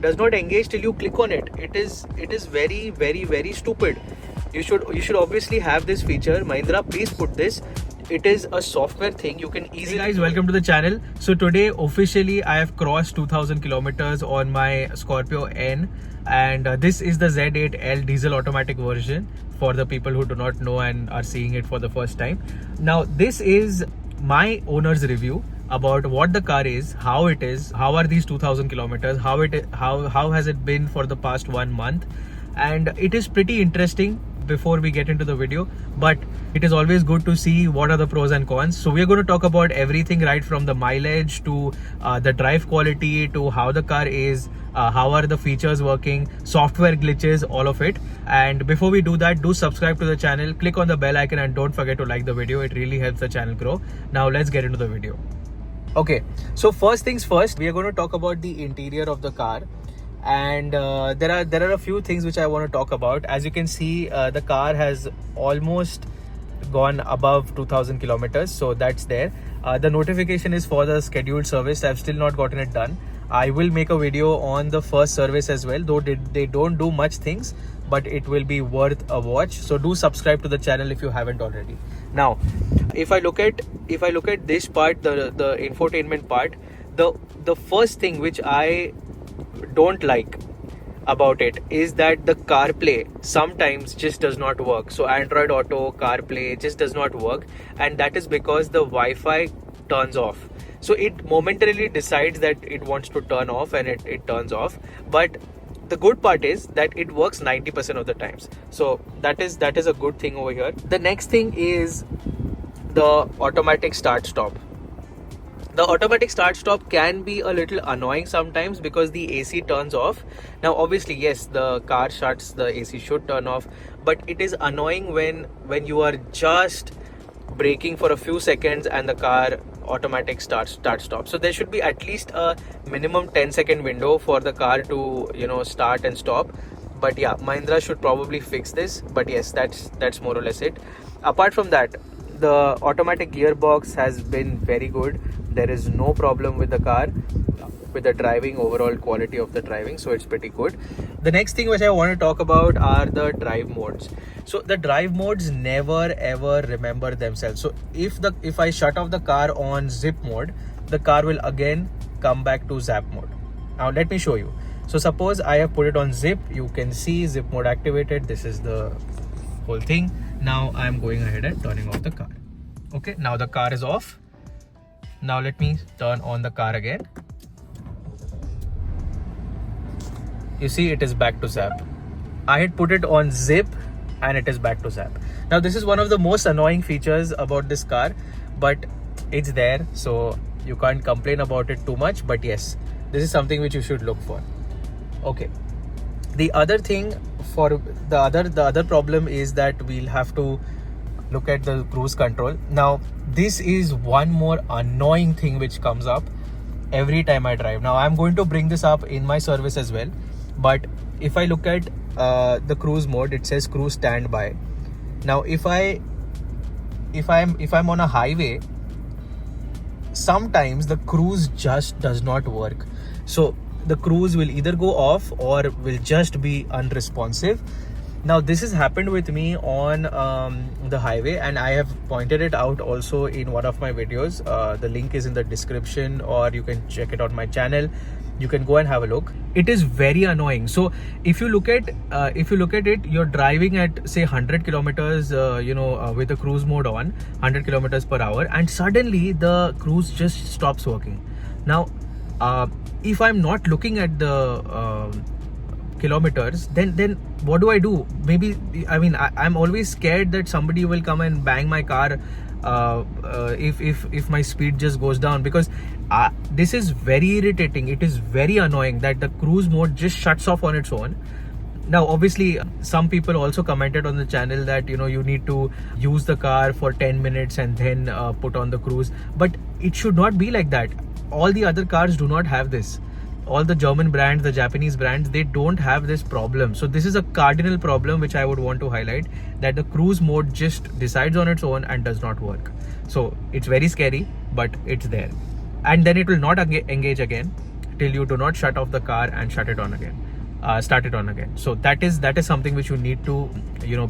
does not engage till you click on it. It is very, very, very stupid. You should obviously have this feature. Mahindra, please put this. It is a software thing. You can easily. Hey guys, welcome to the channel. So today officially I have crossed 2000 kilometers on my Scorpio N, and this is the Z8L diesel automatic version for the people who do not know and are seeing it for the first time. Now this is my owner's review about what the car is, how it is, how are these 2000 kilometers, how has it been for the past 1 month, and it is pretty interesting before we get into the video, but it is always good to see what are the pros and cons. So we are going to talk about everything, right from the mileage to the drive quality to how the car is, how are the features working, software glitches, all of it. And before we do that, do subscribe to the channel, click on the bell icon, and don't forget to like the video. It really helps the channel grow. Now let's get into the video. Okay, so first things first, we are going to talk about the interior of the car. And there are a few things which I want to talk about. As you can see, the car has almost gone above 2000 kilometers, so that's there. The notification is for the scheduled service. I've still not gotten it done. I will make a video on the first service as well, though they don't do much things, but it will be worth a watch. So do subscribe to the channel if you haven't already. Now if I look at this part, the infotainment part, the first thing which I don't like about it is that the CarPlay sometimes just does not work. So Android Auto, CarPlay just does not work, and that is because the Wi-Fi turns off. So it momentarily decides that it wants to turn off, and it turns off. But the good part is that it works 90% of the times. So that is a good thing over here. The next thing is the automatic start stop. The automatic start stop can be a little annoying sometimes because the AC turns off. Now obviously yes, the car shuts, the AC should turn off, but it is annoying when you are just braking for a few seconds and the car automatic start stop. So there should be at least a minimum 10-second window for the car to start and stop. But yeah, Mahindra should probably fix this. But yes, that's more or less it. Apart from that, the automatic gearbox has been very good. There is no problem with the car, with the driving, overall quality of the driving, so it's pretty good. The next thing which I want to talk about are the drive modes. So the drive modes never ever remember themselves. So if I shut off the car on zip mode, the car will again come back to zap mode. Now let me show you. So suppose I have put it on zip, you can see zip mode activated. This is the whole thing. Now I'm going ahead and turning off the car. Okay, now the car is off. Now let me turn on the car again. You see, it is back to zap. I had put it on zip and it is back to zap. Now this is one of the most annoying features about this car, but it's there, so you can't complain about it too much. But yes, this is something which you should look for. Okay, the other thing for the other problem is that we'll have to look at the cruise control. Now this is one more annoying thing which comes up every time I drive. Now I'm going to bring this up in my service as well, but if I look at the cruise mode, it says cruise standby. Now if I'm on a highway, sometimes the cruise just does not work. So the cruise will either go off or will just be unresponsive. Now this has happened with me on the highway, and I have pointed it out also in one of my videos. The link is in the description, or you can check it on my channel. You can go and have a look. It is very annoying. So if you look at it, you're driving at say 100 kilometers with the cruise mode on 100 kilometers per hour, and suddenly the cruise just stops working. Now if I'm not looking at the kilometers, then what do? Maybe I'm always scared that somebody will come and bang my car if my speed just goes down, because this is very irritating. It is very annoying that the cruise mode just shuts off on its own. Now obviously some people also commented on the channel that you need to use the car for 10 minutes and then put on the cruise, but it should not be like that. All the other cars do not have this. All the German brands, the Japanese brands, they don't have this problem. So this is a cardinal problem which I would want to highlight, that the cruise mode just decides on its own and does not work. So it's very scary, but it's there. And then it will not engage again till you do not shut off the car and start it on again. So that is something which you need to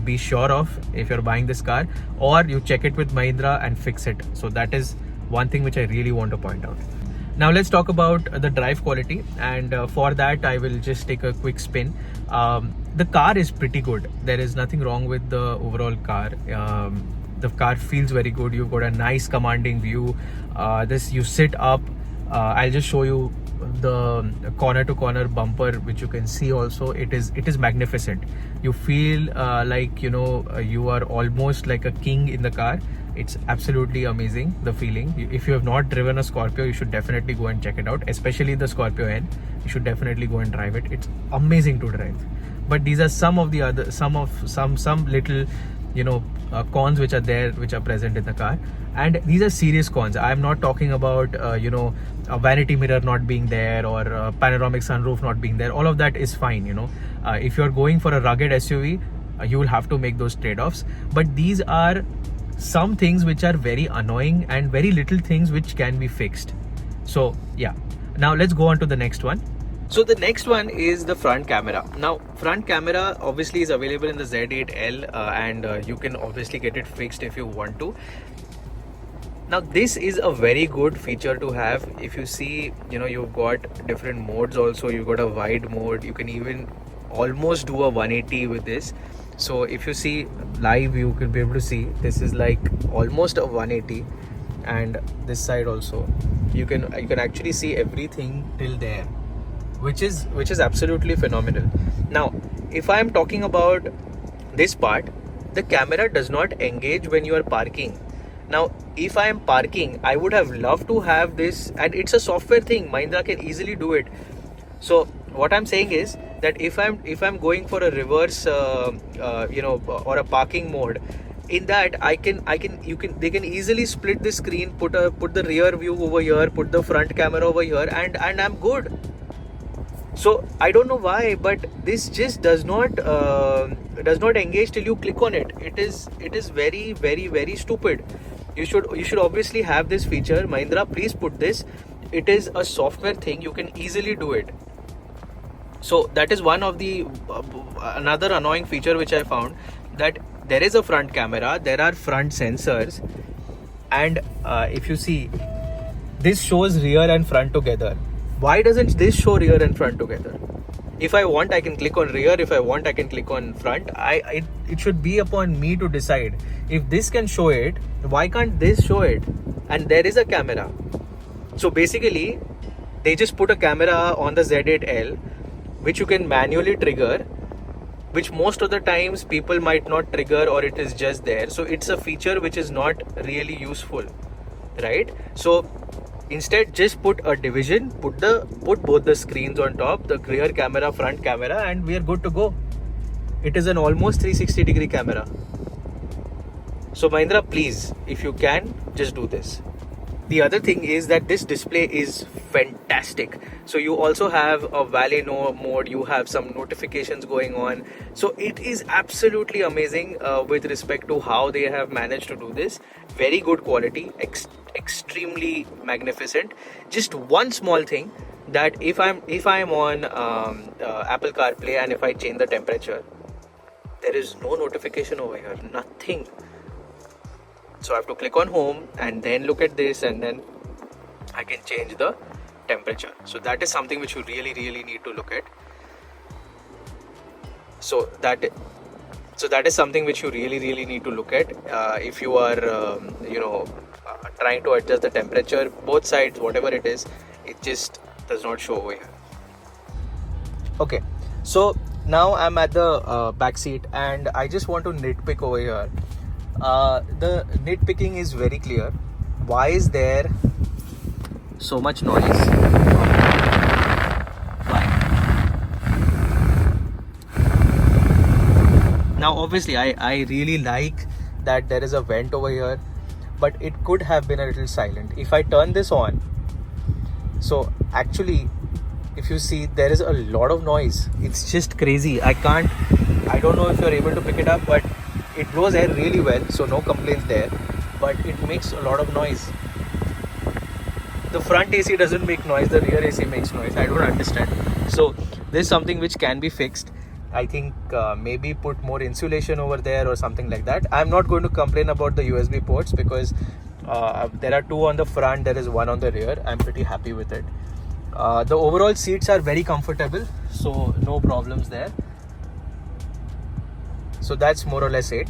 be sure of if you're buying this car, or you check it with Mahindra and fix it. So that is one thing which I really want to point out. Now let's talk about the drive quality, and for that I will just take a quick spin. The car is pretty good. There is nothing wrong with the overall car. The car feels very good. You've got a nice commanding view. You sit up. I'll just show you the corner to corner bumper, which you can see also. It is magnificent. You feel like you are almost like a king in the car. It's absolutely amazing, the feeling. If you have not driven a Scorpio, you should definitely go and check it out, especially the Scorpio N. You should definitely go and drive it. It's amazing to drive. But these are some little cons which are there, which are present in the car, and these are serious cons. I'm not talking about a vanity mirror not being there, or a panoramic sunroof not being there. All of that is fine. If you're going for a rugged SUV, you will have to make those trade-offs. But these are some things which are very annoying, and very little things which can be fixed. So yeah, now let's go on to the next one. So the next one is the front camera. Now front camera obviously is available in the Z8L, and you can obviously get it fixed if you want to. Now this is a very good feature to have. If you see, you've got different modes also. You've got a wide mode. You can even almost do a 180 with this. So if you see live, you can be able to see this is like almost a 180, and this side also you can actually see everything till there, which is absolutely phenomenal. Now if I am talking about this part, the camera does not engage when you are parking. Now if I am parking, I would have loved to have this, and it's a software thing. Mahindra can easily do it. So what I'm saying is that if I'm going for a reverse or a parking mode, in that they can easily split the screen, put the rear view over here, put the front camera over here, and I'm good. So I don't know why, but this just does not engage till you click on it. It is very, very, very stupid. You should obviously have this feature. Mahindra, please put this. It is a software thing. You can easily do it. So that is one of the another annoying feature which I found, that there is a front camera, there are front sensors, and if you see, this shows rear and front together. Why doesn't this show rear and front together? If I want, I can click on rear. If I want, I can click on front. It should be upon me to decide. If this can show it, why can't this show it? And there is a camera. So basically, they just put a camera on the Z8L, which you can manually trigger, which most of the times people might not trigger, or it is just there. So it's a feature which is not really useful, right? So instead, just put a division, put both the screens on top, the rear camera, front camera, and we are good to go. It is an almost 360-degree camera. So Mahindra, please, if you can, just do this. The other thing is that this display is fantastic. So you also have a valet mode, you have some notifications going on. So it is absolutely amazing with respect to how they have managed to do this. Very good quality, extremely magnificent. Just one small thing, that if I'm on Apple CarPlay, and if I change the temperature, there is no notification over here, nothing. So I have to click on home and then look at this, and then I can change the temperature. So that is something which you really, really need to look at. So that is something which you really, really need to look at if you are trying to adjust the temperature, both sides, whatever it is, it just does not show over here. Okay, so now I'm at the back seat, and I just want to nitpick over here. The nitpicking is very clear. Why is there so much noise? Why? Now obviously I really like that there is a vent over here, but it could have been a little silent. If I turn this on, so actually if you see, there is a lot of noise. It's just crazy. I don't know if you're able to pick it up, but it blows air really well, so no complaints there, but it makes a lot of noise. the front AC doesn't make noise, the rear AC makes noise. I don't understand. So this is something which can be fixed. I think maybe put more insulation over there or something like that. I'm not going to complain about the USB ports because there are 2 on the front, there is 1 on the rear. I'm pretty happy with it. The overall seats are very comfortable, so no problems there. So that's more or less it.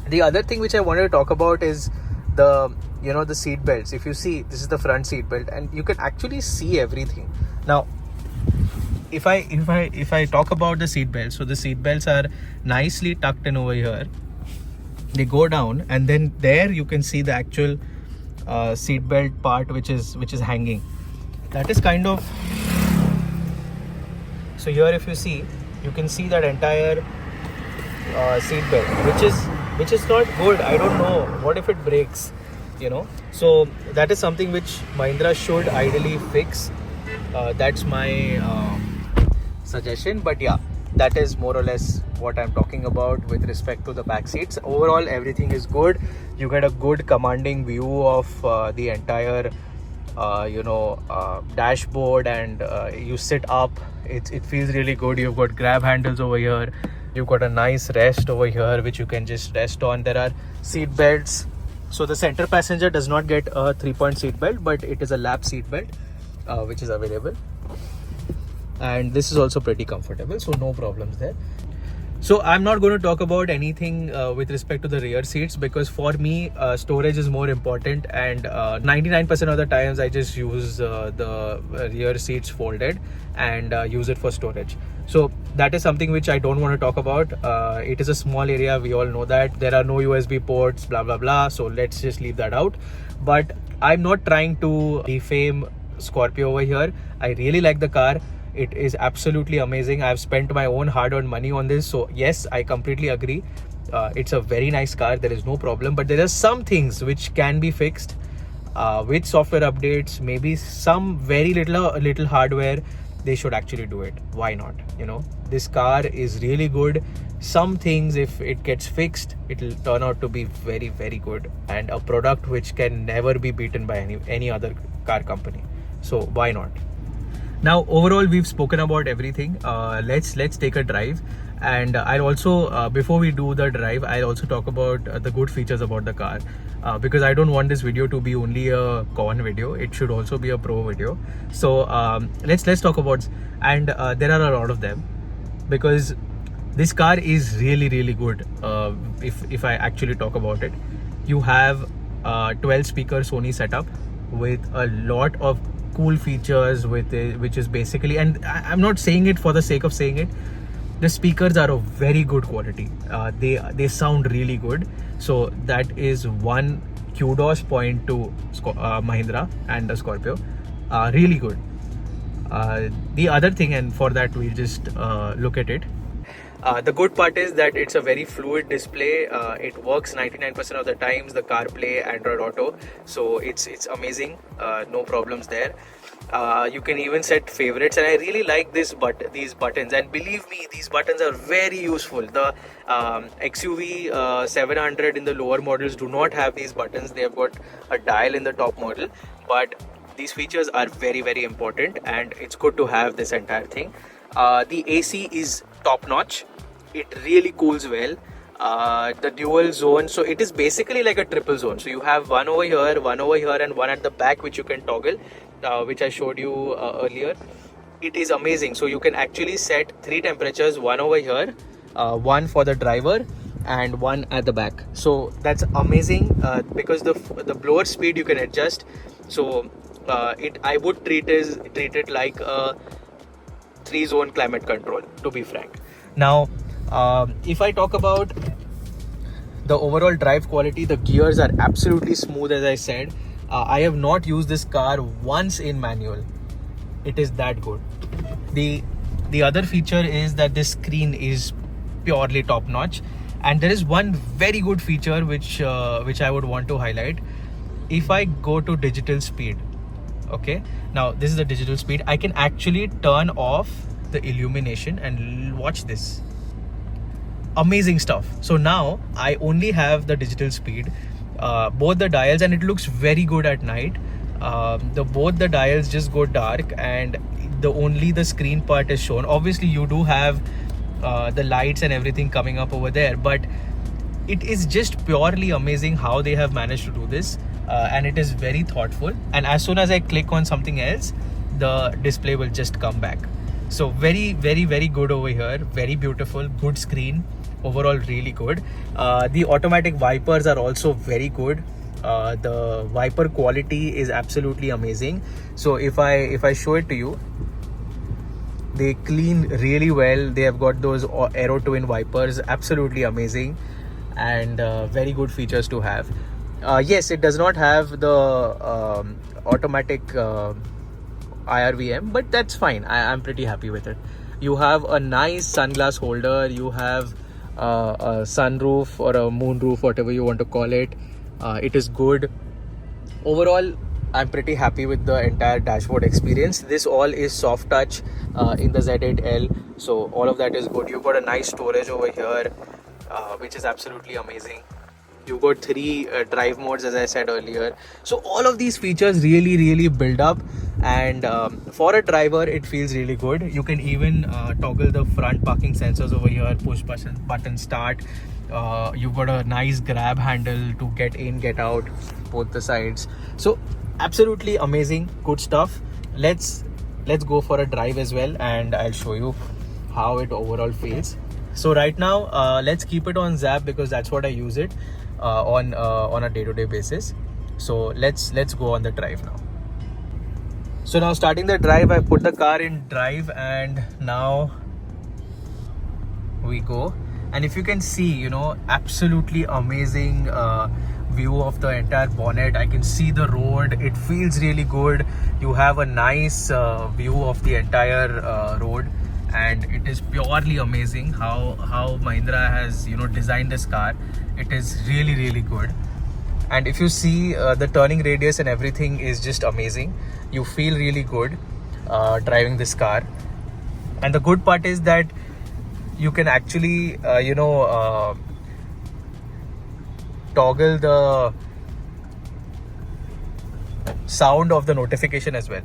The other thing which I wanted to talk about is the the seat belts. If you see, this is the front seat belt and you can actually see everything. Now if I talk about the seat belts, so the seat belts are nicely tucked in over here. They go down and then there you can see the actual seat belt part which is hanging. That is kind of, so here if you see, you can see that entire seat belt which is not good. I don't know, what if it breaks, so that is something which Mahindra should ideally fix. That's my suggestion. But yeah, that is more or less what I'm talking about with respect to the back seats. Overall everything is good. You get a good commanding view of the entire dashboard, and you sit up, it feels really good. You've got grab handles over here, you've got a nice rest over here which you can just rest on. There are seat belts. So the center passenger does not get a 3-point seat belt, but it is a lap seat belt which is available, and this is also pretty comfortable, so no problems there. So I'm not going to talk about anything with respect to the rear seats because for me storage is more important, and 99% of the times I just use the rear seats folded and use it for storage. So that is something which I don't want to talk about. It is a small area, we all know that. There are no USB ports, blah blah blah, so let's just leave that out. But I'm not trying to defame Scorpio over here. I really like the car. It is absolutely amazing. I've spent my own hard-earned money on this, so yes, I completely agree. It's a very nice car, there is no problem, but there are some things which can be fixed with software updates, maybe some very little hardware. They should actually do it. Why not? This car is really good. Some things, if it gets fixed, it will turn out to be very, very good, and a product which can never be beaten by any other car company. So why not? Now overall we've spoken about everything. Let's take a drive, and I'll also before we do the drive, I'll also talk about the good features about the car, because I don't want this video to be only a con video. It should also be a pro video. So let's talk about, and there are a lot of them, because this car is really good. If I actually talk about it, you have 12 speaker Sony setup with a lot of cool features with it, which is basically, and I'm not saying it for the sake of saying it, the speakers are of very good quality. They sound really good. So that is one kudos point to Mahindra and the Scorpio. Really good. The other thing, and for that we'll just look at it. The good part is that it's a very fluid display. It works 99% of the times, the CarPlay, Android Auto, so it's amazing. No problems there. You can even set favorites, and I really like these buttons, and believe me, these buttons are very useful. The XUV 700 in the lower models do not have these buttons. They have got a dial in the top model, but these features are very important, and it's good to have this entire thing. The AC is top notch. It really cools well. The dual zone, so it is basically like a triple zone. So you have one over here, and one at the back which you can toggle, which I showed you earlier. It is amazing. So you can actually set 3 temperatures, one over here, one for the driver, and one at the back. So that's amazing, because the blower speed you can adjust. So I would treat it like a 3-zone climate control, to be frank. Now if I talk about the overall drive quality, the gears are absolutely smooth. As I said, I have not used this car once in manual. It is that good. The other feature is that this screen is purely top notch, and there is one very good feature which I would want to highlight. If I go to digital speed, okay, now this is the digital speed, I can actually turn off the illumination and watch this. Amazing stuff. So now I only have the digital speed, both the dials, and it looks very good at night. The both the dials just go dark, and only the screen part is shown. Obviously you do have the lights and everything coming up over there, but it is just purely amazing how they have managed to do this, and it is very thoughtful. And as soon as I click on something else, the display will just come back. So very good over here. Very beautiful, good screen overall, really good. The automatic wipers are also very good. The wiper quality is absolutely amazing. So if I show it to you, they clean really well. They have got those aero twin wipers, absolutely amazing, and very good features to have. Yes, it does not have the automatic IRVM, but that's fine. I'm pretty happy with it. You have a nice sunglass holder. You have a sunroof or a moonroof, whatever you want to call it. It is good. Overall, I'm pretty happy with the entire dashboard experience. This all is soft touch in the Z8L, so all of that is good. You've got a nice storage over here, which is absolutely amazing. You've got 3 drive modes, as I said earlier. So all of these features really build up, and for a driver it feels really good. You can even toggle the front parking sensors over here, push button start. You've got a nice grab handle to get in, get out, both the sides. So absolutely amazing, good stuff. Let's go for a drive as well, and I'll show you how it overall feels. So right now, let's keep it on Zap because that's what I use it on a day-to-day basis. So let's go on the drive now. So now starting the drive, I put the car in drive, and now we go. And if you can see, you know, absolutely amazing view of the entire bonnet. I can see the road. It feels really good. You have a nice view of the entire road, and it is purely amazing how Mahindra has, you know, designed this car. It is really good. And if you see the turning radius and everything is just amazing. You feel really good driving this car. And the good part is that you can actually toggle the sound of the notification as well,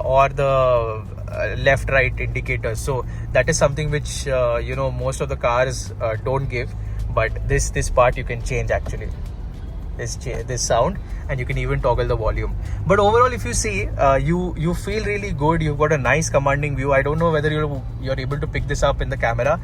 or the left right indicators. So that is something which most of the cars don't give, but this part you can change actually, this sound, and you can even toggle the volume. But overall, if you see, you feel really good. You've got a nice commanding view. I don't know whether you're able to pick this up in the camera,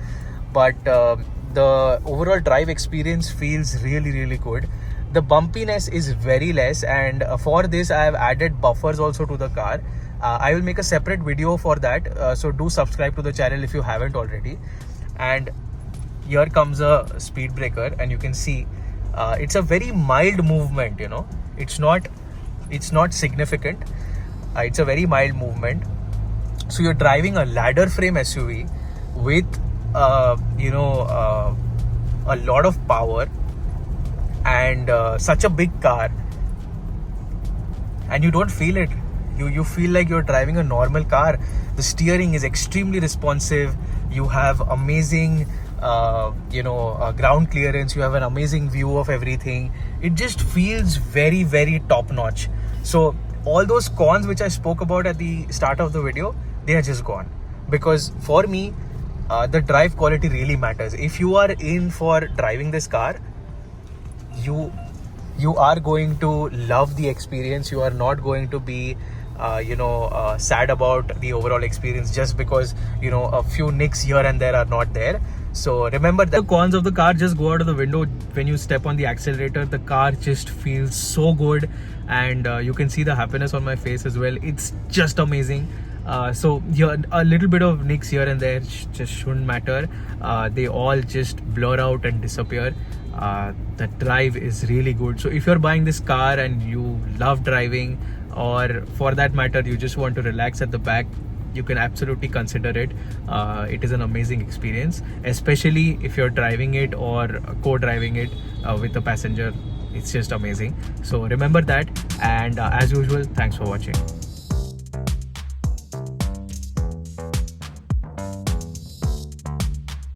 but the overall drive experience feels really good. The bumpiness is very less, and for this I have added buffers also to the car. I will make a separate video for that, so do subscribe to the channel if you haven't already. And here comes a speed breaker, and you can see it's a very mild movement. You know, it's not significant. It's a very mild movement. So you're driving a ladder frame SUV with a lot of power, and such a big car, and you don't feel it. You feel like you're driving a normal car. The steering is extremely responsive. You have amazing ground clearance. You have an amazing view of everything. It just feels very top notch. So all those cons which I spoke about at the start of the video, they are just gone, because for me the drive quality really matters. If you are in for driving this car, you are going to love the experience. You are not going to be sad about the overall experience just because a few nicks here and there are not there. So remember that the cons of the car just go out of the window when you step on the accelerator. The car just feels so good, and you can see the happiness on my face as well. It's just amazing. So a little bit of nicks here and there just shouldn't matter. They all just blur out and disappear. The drive is really good. So if you're buying this car and you love driving, or for that matter you just want to relax at the back, you can absolutely consider it. It is an amazing experience, especially if you're driving it or co-driving it with a passenger. It's just amazing. So remember that, and as usual, thanks for watching.